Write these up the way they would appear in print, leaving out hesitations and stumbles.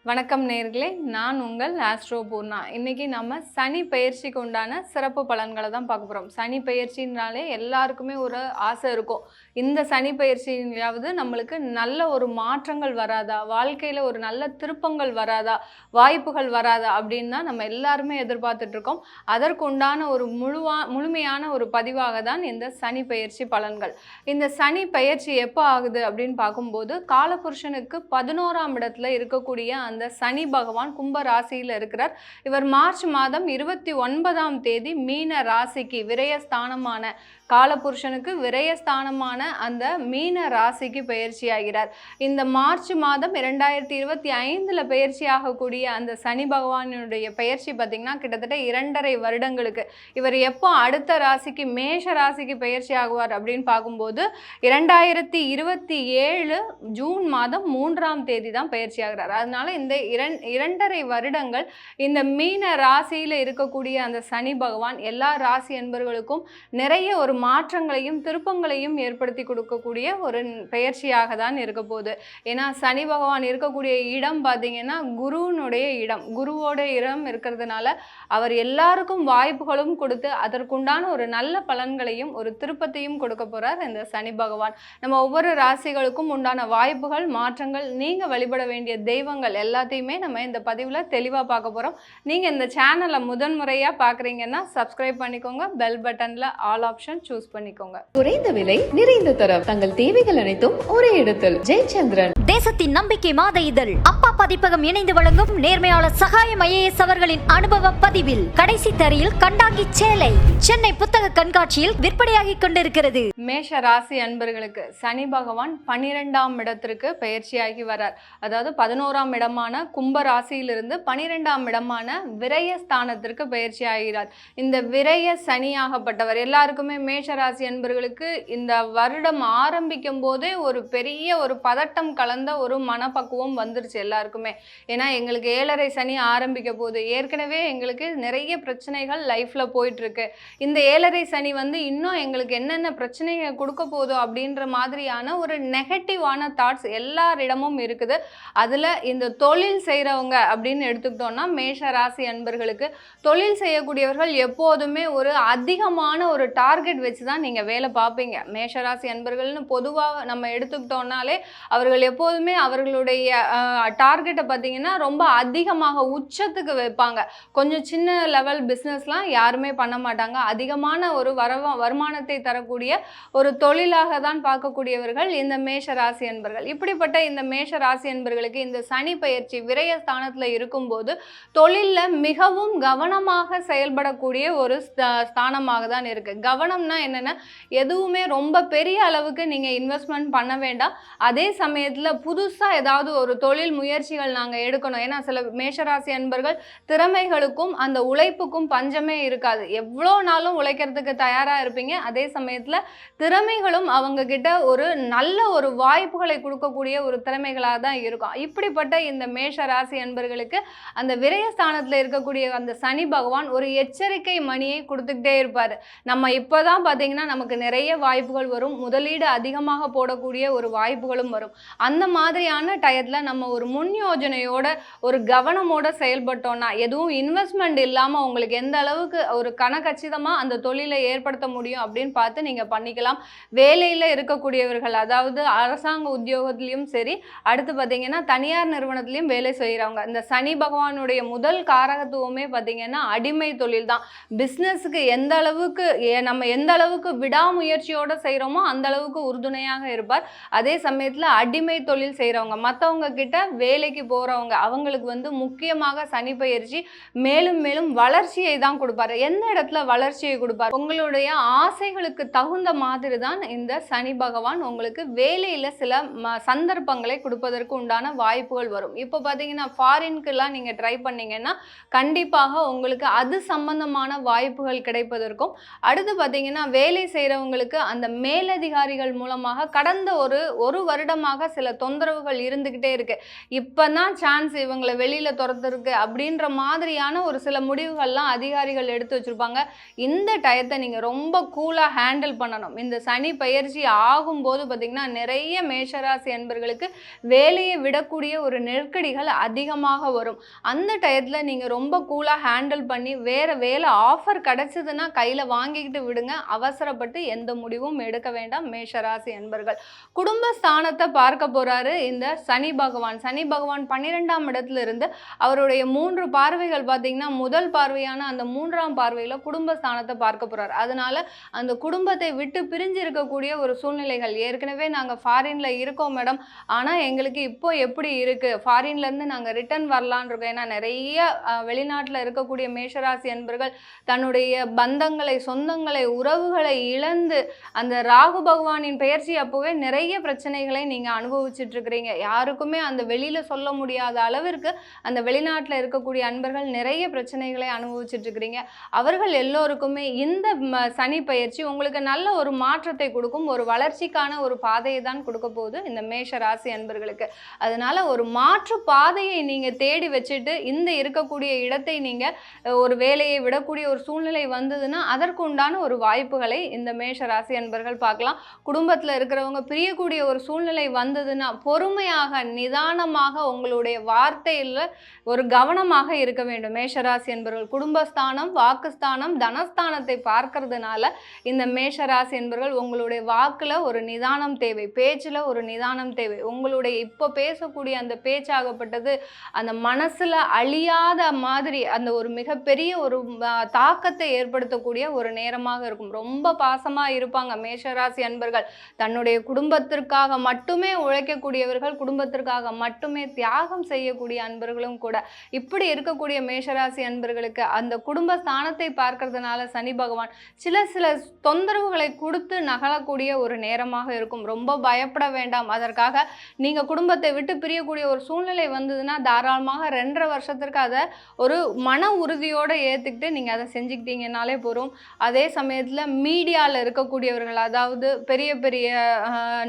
வணக்கம் நேர்களே, நான் உங்கள் ஆஸ்ட்ரோ பூர்ணா. இன்றைக்கி நம்ம சனி பெயர்ச்சிக்கு உண்டான சிறப்பு பலன்களை தான் பார்க்க போகிறோம். சனி பெயர்ச்சினாலே எல்லாருக்குமே ஒரு ஆசை இருக்கும். இந்த சனி பெயர்ச்சியாவது நம்மளுக்கு நல்ல ஒரு மாற்றங்கள் வராதா, வாழ்க்கையில் ஒரு நல்ல திருப்பங்கள் வராதா, வாய்ப்புகள் வராதா அப்படின்னு தான் நம்ம எல்லாருமே எதிர்பார்த்துட்ருக்கோம். அதற்கு உண்டான ஒரு முழுமையான ஒரு பதிவாக தான் இந்த சனி பெயர்ச்சி பலன்கள். இந்த சனி பெயர்ச்சி எப்போ ஆகுது அப்படின்னு பார்க்கும்போது, காலபுருஷனுக்கு 11ஆம் இடத்துல இருக்கக்கூடிய அந்த சனி பகவான் கும்ப ராசியில் இருக்கிறார். இவர் மார்ச் மாதம் 29ஆம் தேதி மீன ராசிக்கு விரயஸ்தானமான காலபுருஷனுக்கு விரயஸ்தானமான அந்த மீன ராசிக்கு பயிற்சி ஆகிறார். இந்த மார்ச் மாதம் 2025 பயிற்சி ஆகக்கூடிய அந்த சனி பகவானுடைய பயிற்சி பார்த்திங்கன்னா கிட்டத்தட்ட 2.5 வருடங்களுக்கு. இவர் எப்போ அடுத்த ராசிக்கு மேஷ ராசிக்கு பயிற்சி ஆகுவார் அப்படின்னு பார்க்கும்போது 2027 ஜூன் மாதம் 3ஆம் தேதி தான் பயிற்சி ஆகிறார். அதனால இந்த 2.5 வருடங்கள் இந்த மீன ராசியில் இருக்கக்கூடிய அந்த சனி பகவான் எல்லா ராசி என்பவர்களுக்கும் நிறைய ஒரு மாற்றங்களையும் திருப்பங்களையும் ஏற்படுத்தி கொடுக்கக்கூடிய ஒரு பெயர்ச்சியாக தான் இருக்க போகுது. ஏன்னா சனி பகவான் இருக்கக்கூடிய இடம் பார்த்தீங்கன்னா குருவினுடைய இடம், குருவோட இடம் இருக்கிறதுனால அவர் எல்லாருக்கும் வாய்ப்புகளும் கொடுத்து அதற்குண்டான ஒரு நல்ல பலன்களையும் ஒரு திருப்பத்தையும் கொடுக்க போறார் இந்த சனி பகவான். நம்ம ஒவ்வொரு ராசிகளுக்கும் உண்டான வாய்ப்புகள் மாற்றங்கள் நீங்க வழிபட வேண்டிய தெய்வங்கள் எல்லாத்தையுமே நம்ம இந்த பதிவில் தெளிவாக பார்க்க போகிறோம். நீங்கள் இந்த சேனலை முதன்முறையாக பார்க்குறீங்கன்னா சப்ஸ்கிரைப் பண்ணிக்கோங்க, பெல் பட்டனில் ஆல் ஆப்ஷன் சூஸ் பண்ணிக்கோங்க. குறைந்த விலை நிறைந்த தரம், தங்கள் தேவைகள் அனைத்தும் ஒரே இடத்தில். ஜெயச்சந்திரன் தேசத்தின் நம்பிக்கை மாத இதழ் அப்பா பதிப்பகம் இணைந்து வழங்கும் நேர்மையாளர் சகாயம் IAS அவர்களின் அனுபவ பதிவில் கடைசி தரையில் கண்டாங்கி சேலை சென்னை புத்தக கண்காட்சியில் விற்பனையாகி கொண்டிருக்கிறது. மேஷ ராசி அன்பர்களுக்கு சனி பகவான் 12ஆம் இடத்திற்கு பயிற்சியாகி வரார். அதாவது 11ஆம் இடமான கும்ப ராசியிலிருந்து 12ஆம் இடமான விரயஸ்தானத்திற்கு பயிற்சி ஆகிறார். இந்த விரய சனியாகப்பட்டவர் எல்லாருக்குமே மேஷ ராசி அன்பர்களுக்கு இந்த வருடம் ஆரம்பிக்கும் போதே ஒரு பெரிய ஒரு பதட்டம் கலந்த ஒரு மனப்பக்குவம் வந்துருச்சு எல்லாருக்குமே. ஏன்னா எங்களுக்கு 7.5 சனி ஆரம்பிக்க போது, ஏற்கனவே எங்களுக்கு நிறைய பிரச்சனைகள் லைஃப்ல போயிட்டு இருக்கு. இந்த 7.5 சனி இன்னும் எங்களுக்கு என்னென்ன பிரச்சனைகளை கொடுக்க போதோ அப்படின்ற மாதிரியான ஒரு நெகட்டிவான தாட்ஸ் எல்லாரிடமும் இருக்குது. அதுல இந்த தொழில் செய்கிறவங்க அப்படின்னு எடுத்துக்கிட்டோம்னா மேஷ ராசி அன்பர்களுக்கு தொழில் செய்யக்கூடியவர்கள் எப்போதுமே ஒரு அதிகமான ஒரு டார்கெட் வச்சு தான் நீங்கள் வேலை பார்ப்பீங்க. மேஷராசி அன்பர்கள்னு பொதுவாக நம்ம எடுத்துக்கிட்டோம்னாலே அவர்கள் எப்போதுமே அவர்களுடைய டார்கெட்டை பார்த்தீங்கன்னா ரொம்ப அதிகமாக உச்சத்துக்கு வைப்பாங்க. கொஞ்சம் சின்ன லெவல் பிஸ்னஸ்லாம் யாருமே பண்ண மாட்டாங்க. அதிகமான ஒரு வருமானத்தை தரக்கூடிய ஒரு தொழிலாக தான் பார்க்கக்கூடியவர்கள் இந்த மேஷ ராசி அன்பர்கள். இப்படிப்பட்ட இந்த மேஷ ராசி அன்பர்களுக்கு இந்த சனி பயிற்சி விரயஸ்தானத்தில் இருக்கும்போது தொழிலில் மிகவும் கவனமாக செயல்படக்கூடிய ஒரு ஸ்தானமாக தான் இருக்குது. கவனம்னா என்னென்னா எதுவுமே ரொம்ப பெரிய அளவுக்கு நீங்கள் இன்வெஸ்ட்மெண்ட் பண்ண வேண்டாம். அதே சமயத்தில் புதுசாக ஏதாவது ஒரு தொழில் முயற்சிகள் நாங்கள் எடுக்கணும். ஏன்னா சில மேஷராசி அன்பர்கள் திறமைகளுக்கும் அந்த உழைப்புக்கும் பஞ்சமே இருக்காது. எவ்வளோ நாளும் உழைக்கிறதுக்கு தயாராக இருப்பீங்க. அதே சமயத்தில் திறமைகளும் அவங்க கிட்ட ஒரு நல்ல ஒரு வாய்ப்புகளை கொடுக்கக்கூடிய ஒரு திறமைகளாக தான் இருக்கும். இப்படிப்பட்ட இந்த மேஷ ராசி அன்பர்களுக்கு அந்த விரயஸ்தானத்தில் இருக்கக்கூடிய அந்த சனி பகவான் ஒரு எச்சரிக்கை மணியை கொடுத்துக்கிட்டே இருப்பார். நம்ம இப்போதான் பார்த்தீங்கன்னா நமக்கு நிறைய வாய்ப்புகள் வரும், முதலீடு அதிகமாக போடக்கூடிய ஒரு வாய்ப்புகளும் வரும். அந்த மாதிரியான டயத்தில் நம்ம ஒரு முன் யோஜனையோட ஒரு கவனமோட செயல்பட்டோம்னா எதுவும் இன்வெஸ்ட்மெண்ட் இல்லாமல் உங்களுக்கு எந்த அளவுக்கு ஒரு கணக்கச்சிதமாக அந்த தொழிலை ஏற்படுத்த முடியும் அப்படின்னு பார்த்து நீங்கள் பண்ணிக்கலாம். வேலையில் இருக்கக்கூடியவர்கள், அதாவது அரசாங்க உத்தியோகத்திலையும் சரி, அடுத்து பார்த்தீங்கன்னா தனியார் நிறுவனத்திலையும் வேலை செய்கிறவங்க, இந்த சனி பகவானுடைய முதல் காரகத்துவமே பார்த்தீங்கன்னா அடிமை தொழில் தான். பிஸ்னஸுக்கு நம்ம எந்த அளவுக்கு விடாமுயற்சியோடு செய்கிறோமோ அந்த அளவுக்கு உறுதுணையாக இருப்பார். அதே சமயத்தில் அடிமை தொழில் செய்கிறவங்க, மற்றவங்க கிட்ட வேலைக்கு போகிறவங்க, அவங்களுக்கு முக்கியமாக சனி பயிற்சி மேலும் மேலும் வளர்ச்சியை தான் கொடுப்பார். எந்த இடத்துல வளர்ச்சியை கொடுப்பார்? உங்களுடைய ஆசைகளுக்கு தகுந்த மாதிரி தான் இந்த சனி பகவான் உங்களுக்கு வேலையில் சில சந்தர்ப்பங்களை கொடுப்பதற்கு உண்டான வாய்ப்புகள் வரும். இப்போ பார்த்தீங்கன்னா ஃபாரின்க்குலாம் நீங்கள் ட்ரை பண்ணீங்கன்னா கண்டிப்பாக உங்களுக்கு அது சம்பந்தமான வாய்ப்புகள் கிடைப்பதற்கும், அடுத்து பார்த்தீங்கன்னா வேலை செய்கிறவங்களுக்கு அந்த மேலதிகாரிகள் மூலமாக கடந்த ஒரு வருடமாக சில தொந்தரவுகள் இருந்துக்கிட்டே இருக்கு. இப்போ தான் சான்ஸ் இவங்களை வெளியில் துரத்துருக்கு அப்படின்ற மாதிரியான ஒரு சில முடிவுகள்லாம் அதிகாரிகள் எடுத்து வச்சுருப்பாங்க. இந்த டயத்தை நீங்கள் ரொம்ப கூலாக ஹேண்டில் பண்ணணும். இந்த சனி பயிற்சி ஆகும்போது பார்த்தீங்கன்னா நிறைய மேஷராசி அன்பர்களுக்கு வேலையை விடக்கூடிய ஒரு நெருக்கடிகள் அதிகமாக வரும். அந்த டயத்தில் நீங்கள் ரொம்ப கூலாக ஹேண்டில் பண்ணி வேறு வேலை ஆஃபர் கிடச்சிதுன்னா கையில் வாங்கிக்கிட்டு விடுங்க. அவசரப்பட்டு எந்த முடிவும் எடுக்க வேண்டாம் மேஷராசி அன்பர்கள். குடும்பஸ்தானத்தை பார்க்க போகிறாரு இந்த சனி பகவான். சனி பகவான் 12ஆம் இடத்துல இருந்து அவருடைய 3 பார்வைகள் பார்த்தீங்கன்னா முதல் பார்வையான அந்த 3ஆம் பார்வையில் குடும்பஸ்தானத்தை பார்க்க போகிறார். அதனால அந்த குடும்பத்தை விட்டு பிரிஞ்சு இருக்கக்கூடிய ஒரு சூழ்நிலைகள், ஏற்கனவே நாங்கள் ஃபாரின்ல இருக்கோம் மேடம், ஆனால் எங்களுக்கு இப்போ எப்படி இருக்குது, ஃபாரின்லேருந்து நாங்கள் ரிட்டர்ன் வரலான் இருக்கோம். ஏன்னா நிறைய வெளிநாட்டில் இருக்கக்கூடிய மேஷராசி அன்பர்கள் தன்னுடைய பந்தங்களை, சொந்தங்களை, உறவுகளை இழந்து அந்த ராகு பகவானின் பெயர்ச்சி அப்போவே நிறைய பிரச்சனைகளை நீங்கள் அனுபவிச்சுட்டு இருக்கிறீங்க. யாருக்குமே அந்த வெளியில் சொல்ல முடியாத அளவிற்கு அந்த வெளிநாட்டில் இருக்கக்கூடிய அன்பர்கள் நிறைய பிரச்சனைகளை அனுபவிச்சுட்டு இருக்கிறீங்க. அவர்கள் எல்லோருக்குமே இந்த சனி பயிற்சி உங்களுக்கு நல்ல ஒரு மாற்றத்தை கொடுக்கும். ஒரு வளர்ச்சிக்கான ஒரு பாதையை தான் கொடுக்க போகுது இந்த மேஷ ராசி அன்பர்களுக்கு. அதனால ஒரு மாற்று பாதையை நீங்க தேடி வச்சுட்டு இந்த இருக்கக்கூடிய இடத்தை நீங்க ஒரு வேலையை விடக்கூடிய ஒரு சூழ்நிலை வந்ததுன்னா அதற்கு உண்டான ஒரு வாய்ப்புகளை இந்த மேஷ ராசி அன்பர்கள் பார்க்கலாம். குடும்பத்தில் இருக்கிறவங்க பிரியக்கூடிய ஒரு சூழ்நிலை வந்ததுன்னா பொறுமையாக நிதானமாக உங்களுடைய வார்த்தையில் ஒரு கவனமாக இருக்க வேண்டும். மேஷராசி என்பவர்கள் குடும்பஸ்தானம், வாக்குஸ்தானம், தனஸ்தானத்தை பார்க்கறதுனால இந்த மேஷராசி என்பவர்கள் உங்களுடைய வாக்குல ஒரு நிதானம் தேவை, பேச்சுல ஒரு நிதானம் தேவை. உங்களுடைய இப்போ பேசக்கூடிய அந்த பேச்சாகப்பட்டது அந்த மனசுல அழியாத மாதிரி அந்த ஒரு மிகப்பெரிய ஒரு தாக்கத்தை ஏற்படுத்தக்கூடிய ஒரு நேரமாக இருக்கும். ரொம்ப பாசமா இருப்பாங்க மேஷராசி அன்பர்கள். தன்னுடைய குடும்பத்திற்காக மட்டுமே உழைக்கக்கூடியவர்கள், குடும்பத்திற்காக மட்டுமே தியாகம் செய்யக்கூடிய அன்பர்களும் கூட. இப்படி இருக்கக்கூடிய மேஷராசி அன்பர்களுக்கு அந்த குடும்பஸ்தானத்தை பார்க்கறதுனால சனி பகவான் சில தொந்தரவுகளை கொடுத்து நகலக்கூடிய ஒரு நேரமாக இருக்கும். ரொம்ப பயப்பட வேண்டாம். அதற்காக நீங்க குடும்பத்தை விட்டு பிரியக்கூடிய ஒரு சூழ்நிலை வந்ததுன்னா தாராளமாக 2.5 வருஷத்திற்கு அதை ஒரு மன உறுதியோடு ஏற்றுக்கிட்டு நீங்கள் அதை செஞ்சுக்கிட்டீங்கன்னாலே போதும். அதே சமயத்தில் மீடியாவில் இருக்கக்கூடியவர்கள், அதாவது பெரிய பெரிய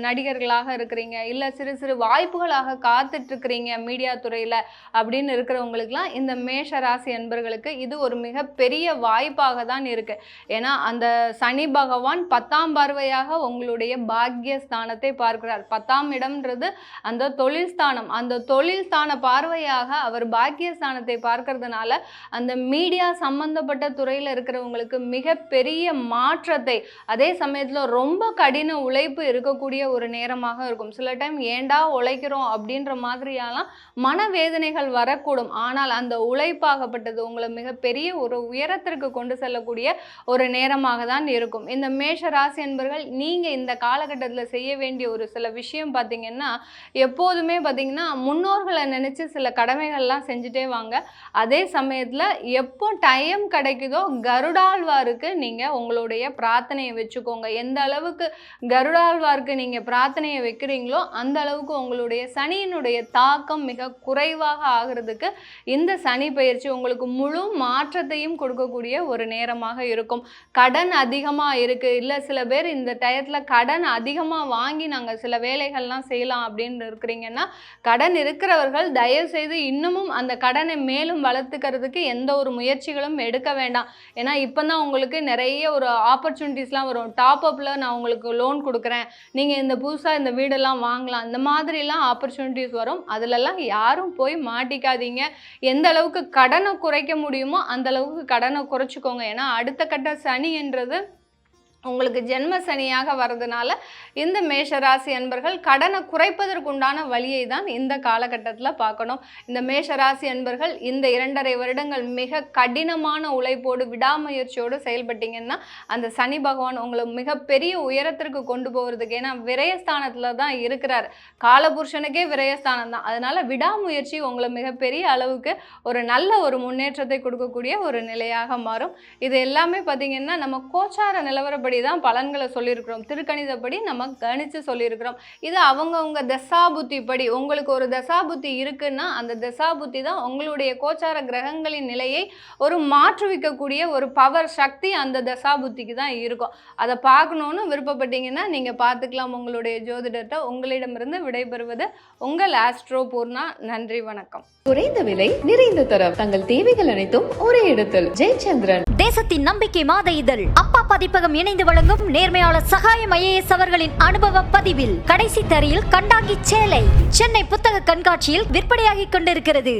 நடிகர்களாக இருக்கிறீங்க, இல்லை சிறு சிறு வாய்ப்புகளாக காத்துட்ருக்கிறீங்க மீடியா துறையில் அப்படின்னு இருக்கிறவங்களுக்கெல்லாம் இந்த மேஷ ராசி அன்பர்களுக்கு இது ஒரு மிகப்பெரிய வாய்ப்பாக தான் இருக்குது. ஏன்னா அந்த சனி பகவான் 10ஆம் பார்வையாக உங்களுடைய பாக்யஸ்தானத்தை பார்க்கிறார். 10ஆம் இடம்ன்றது அந்த தொழில் ஸ்தானம். அந்த தொழில் ஸ்தான பார்வையாக அவர் பாக்கியஸ்தானத்தை பார்க்கறதுனால அந்த மீடியா சம்பந்தப்பட்ட துறையில் இருக்கிறவங்களுக்கு மிகப்பெரிய மாற்றத்தை, அதே சமயத்தில் ரொம்ப கடின உழைப்பு இருக்கக்கூடிய ஒரு நேரமாக இருக்கும். சில டைம் ஏண்டா உழைக்கிறோம் அப்படின்ற மாதிரியெல்லாம் மனவேதனைகள் வரக்கூடும். ஆனால் அந்த உழைப்பாகப்பட்டது உங்களை மிகப்பெரிய ஒரு உயரத்திற்கு கொண்டு செல்லக்கூடிய ஒரு நேரமாக தான் இருக்கும். இந்த மேஷ ராசி என்பர்கள் நீங்கள் இந்த காலகட்டத்தில் செய்ய வேண்டிய ஒரு சில விஷயம் பார்த்தீங்கன்னா, எப்போதுமே பார்த்தீங்கன்னா முன்னோர்களை நினச்சி சில கடமைகள்லாம் செஞ்சுட்டே வாங்க. அதே சமயத்தில் எப்போ டைம் கிடைக்குதோ கருடாழ்வாருக்கு நீங்கள் உங்களுடைய பிரார்த்தனையை வச்சுக்கோங்க. எந்த அளவுக்கு கருடாழ்வாருக்கு நீங்கள் பிரார்த்தனையை வைக்கிறீங்களோ அந்த அளவுக்கு உங்களுடைய சனியினுடைய தாக்கம் மிக குறைவாக ஆகிறதுக்கு இந்த சனி பயிற்சி உங்களுக்கு முழு மாற்றத்தையும் கொடுக்கக்கூடிய ஒரு நேரமாக இருக்கும். கடன் அதிகமாக இருக்குது, இல்லை சில பேர் இந்த டயத்தில் கடன் அதிகமாக வாங்கி நாங்கள் சில வேலைகள்லாம் செய்யலாம் அப்படின்னு இருக்கிறீங்கன்னா, கடன் இருக்கிறவர்கள் தயவு செய்து இன்னமும் அந்த கடனை மேலும் வளர்த்துக்கிறதுக்கு எந்த ஒரு முயற்சிகளும் எடுக்க வேண்டாம். ஏன்னா இப்போ தான் உங்களுக்கு நிறைய ஒரு ஆப்பர்ச்சுனிட்டிஸ்லாம் வரும். டாப் அப்பில் நான் உங்களுக்கு லோன் கொடுக்குறேன், நீங்கள் இந்த புதுசாக இந்த வீடெல்லாம் வாங்கலாம், இந்த மாதிரிலாம் ஆப்பர்ச்சுனிட்டிஸ் வரும். அதிலெல்லாம் யாரும் போய் மாட்டிக்காதீங்க. எந்த அளவுக்கு கடனை குறைக்க முடியுமோ அந்த அளவுக்கு கடனை குறைச்சிக்கோங்க. ஏன்னா அடுத்த கட்ட சனி என்றது உங்களுக்கு ஜென்ம சனியாக வர்றதுனால இந்த மேஷராசி அன்பர்கள் கடனை குறைப்பதற்குண்டான வழியை தான் இந்த காலகட்டத்தில் பார்க்கணும். இந்த மேஷராசி அன்பர்கள் இந்த 2.5 வருடங்கள் மிக கடினமான உழைப்போடு விடாமுயற்சியோடு செயல்பட்டீங்கன்னா அந்த சனி பகவான் உங்களை மிகப்பெரிய உயரத்திற்கு கொண்டு போகிறதுக்கு, ஏன்னா விரயஸ்தானத்தில் தான் இருக்கிறார், காலபுருஷனுக்கே விரயஸ்தானம் தான். அதனால விடாமுயற்சி உங்களை மிகப்பெரிய அளவுக்கு ஒரு நல்ல ஒரு முன்னேற்றத்தை கொடுக்கக்கூடிய ஒரு நிலையாக மாறும். இது எல்லாமே பார்த்தீங்கன்னா நம்ம கோச்சார நிலவரப்படி தான் பலன்களை சொல்லியிருக்கிறோம். திருக்கணிதப்படி நம்ம கணிச்சு சொல்லியிருக்கிறோம். இது அவங்கவுங்க தசாபுத்தி படி. உங்களுக்கு ஒரு தசாபுத்தி இருக்குன்னா அந்த தசாபுத்தி தான் உங்களுடைய கோச்சார கிரகங்களின் நிலையை ஒரு மாற்றுவிக்கக்கூடிய ஒரு பவர் சக்தி அந்த தசாபுத்திக்கு தான் இருக்கும். அதை பார்க்கணுன்னு விருப்பப்பட்டீங்கன்னா நீங்கள் பார்த்துக்கலாம் உங்களுடைய ஜோதிடத்தை. உங்களிடமிருந்து விடைபெறுவது உங்கள் ஆஸ்ட்ரோ பூர்ணா. நன்றி, வணக்கம். குறைந்த விலை, நிறைந்த தரம், தங்கள் தேவைகள் அனைத்தும் ஒரே இடத்தில். ஜெயச்சந்திரன். தேசத்தின் நம்பிக்கை மாத இதழ் அப்பா பதிப்பகம் இணைந்து வழங்கும் நேர்மையாளர் சகாயம் IAS அவர்களின் அனுபவ பதிவில் கடைசி தரையில் கண்டாங்கி சேலை சென்னை புத்தக கண்காட்சியில் விற்பனையாகிக் கொண்டிருக்கிறது.